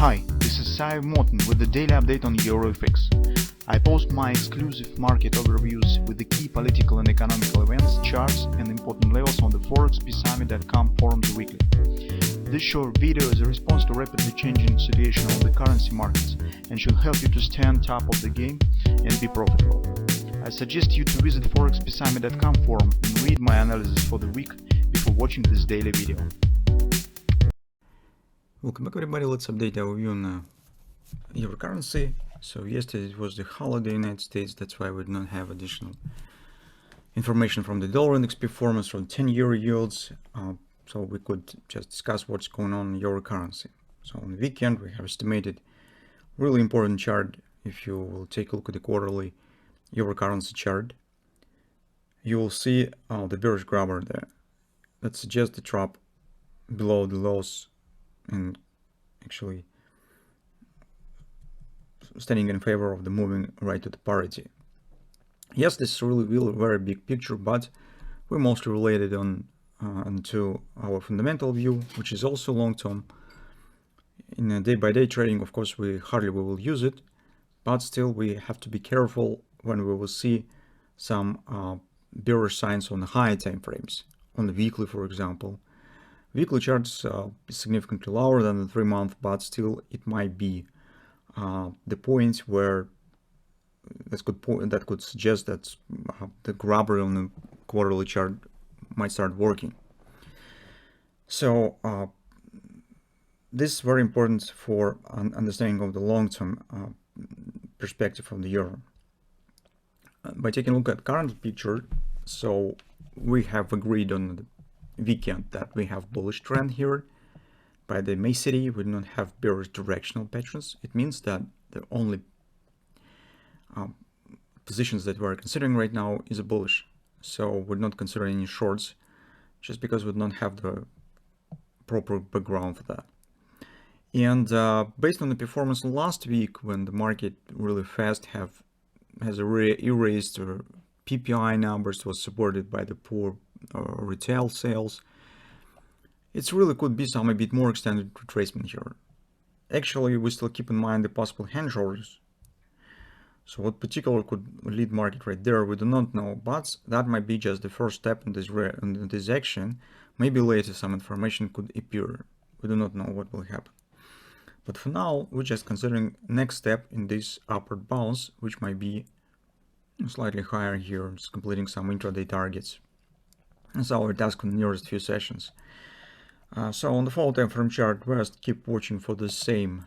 Hi, this is Sive Morten with the daily update on EuroFX. I post my exclusive market overviews with the key political and economical events, charts and important levels on the ForexPeaceArmy.com forums weekly. This short video is a response to rapidly changing situation on the currency markets and should help you to stay on top of the game and be profitable. I suggest you to visit ForexPeaceArmy.com forum and read my analysis for the week before watching this daily video. Welcome back everybody, let's update our view on euro currency. So yesterday it was the holiday in the United States, that's why we did not have additional information from the dollar index performance, from 10-year yields, so we could just discuss what's going on in euro currency. So on the weekend we have estimated really important chart. If you will take a look at the quarterly euro currency chart, you will see the bearish grabber there that suggests the drop below the lows and actually standing in favor of the moving right to the parity. Yes, this is really a very big picture, but we mostly related on to our fundamental view, which is also long-term. In a day-by-day trading, of course, we will use it, but still we have to be careful when we will see some bearish signs on the higher time frames, on the weekly, for example. Weekly charts is significantly lower than the 3-month, but still it might be the points where that could suggest that the grabber on the quarterly chart might start working. So this is very important for understanding of the long-term perspective of the euro. By taking a look at current picture, so we have agreed on the weekend that we have bullish trend here. By the May city we do not have bearish directional patterns. It means that the only positions that we're considering right now is a bullish, so we're not considering any shorts just because we don't have the proper background for that. And based on the performance last week, when the market really fast has erased PPI numbers, was supported by the poor retail sales, it really could be some a bit more extended retracement here. Actually, we still keep in mind the possible hand shoulders. So what particular could lead market right there, we do not know, but that might be just the first step in this action. Maybe later some information could appear. We do not know what will happen. But for now, we're just considering next step in this upward bounce, which might be slightly higher here, just completing some intraday targets. That's our task in the nearest few sessions. So on the fall time frame chart, we just keep watching for the same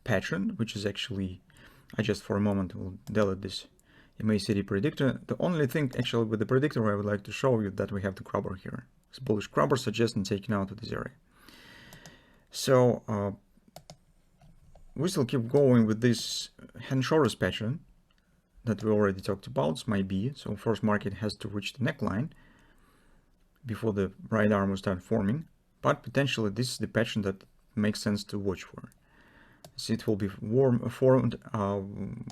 pattern, which is actually, I just for a moment will delete this MA city predictor. The only thing actually with the predictor I would like to show you that we have the grabber here. It's bullish grabber suggesting taking out of this area. So we still keep going with this hand shoulders pattern that we already talked about, might be. So first market has to reach the neckline before the right arm will start forming, but potentially this is the pattern that makes sense to watch for. So it will be formed.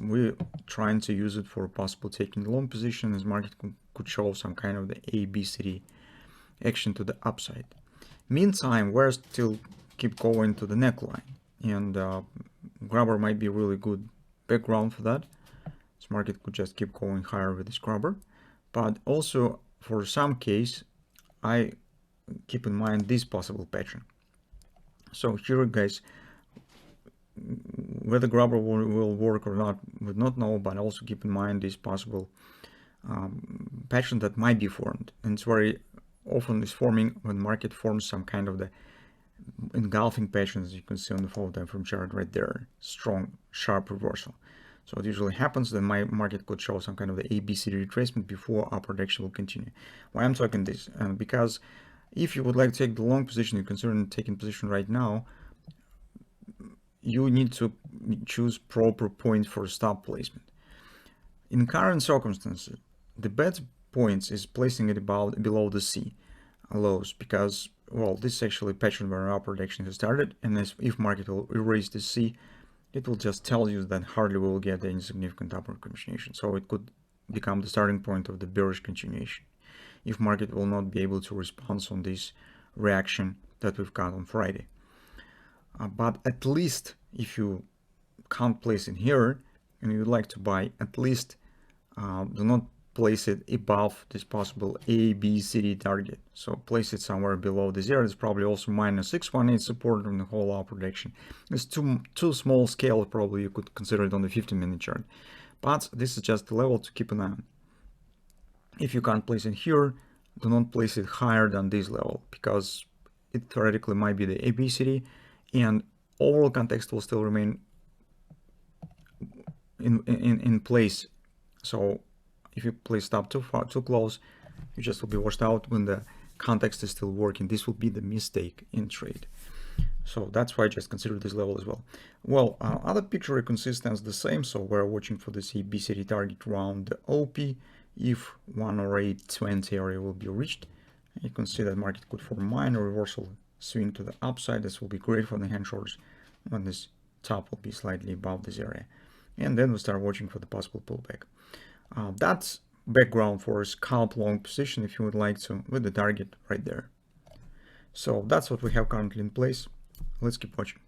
We're trying to use it for possible taking the long position, as market could show some kind of the ABCD action to the upside. Meantime, we're still keep going to the neckline, and grabber might be really good background for that. This market could just keep going higher with this grabber, but also for some case I keep in mind this possible pattern. So here, guys, whether grabber will work or not, we do not know, but also keep in mind this possible pattern that might be formed, and it's very often is forming when market forms some kind of the engulfing pattern, as you can see on the fall time frame chart right there, strong sharp reversal. So it usually happens that my market could show some kind of the ABCD retracement before upward action will continue. Why I'm talking this? Because if you would like to take the long position, you're considering taking position right now, you need to choose proper point for stop placement. In current circumstances, the best points is placing it about below the C lows, because, well, this is actually a pattern where upward action has started, and if market will erase the C, it will just tell you that hardly will get any significant upward continuation. So it could become the starting point of the bearish continuation if market will not be able to respond on this reaction that we've got on Friday. but at least if you can't place in here and you would like to buy, at least do not place it above this possible A, B, C, D target. So place it somewhere below the zero. It's probably also minus 618 support on the whole upward direction. It's too small scale. Probably you could consider it on the 15-minute chart. But this is just the level to keep an eye on. If you can't place it here, do not place it higher than this level, because it theoretically might be the ABCD, and overall context will still remain in place. So if you place stop too close, you just will be washed out when the context is still working. This will be the mistake in trade. So that's why I just consider this level as well. Well, other picture consistency is the same. So we're watching for the BCD target around the OP. If 108.20 area will be reached, you can see that market could form minor reversal swing to the upside. This will be great for the hand shorts when this top will be slightly above this area. And then we start watching for the possible pullback. That's background for a scalp long position if you would like to, with the target right there. So that's what we have currently in place. Let's keep watching.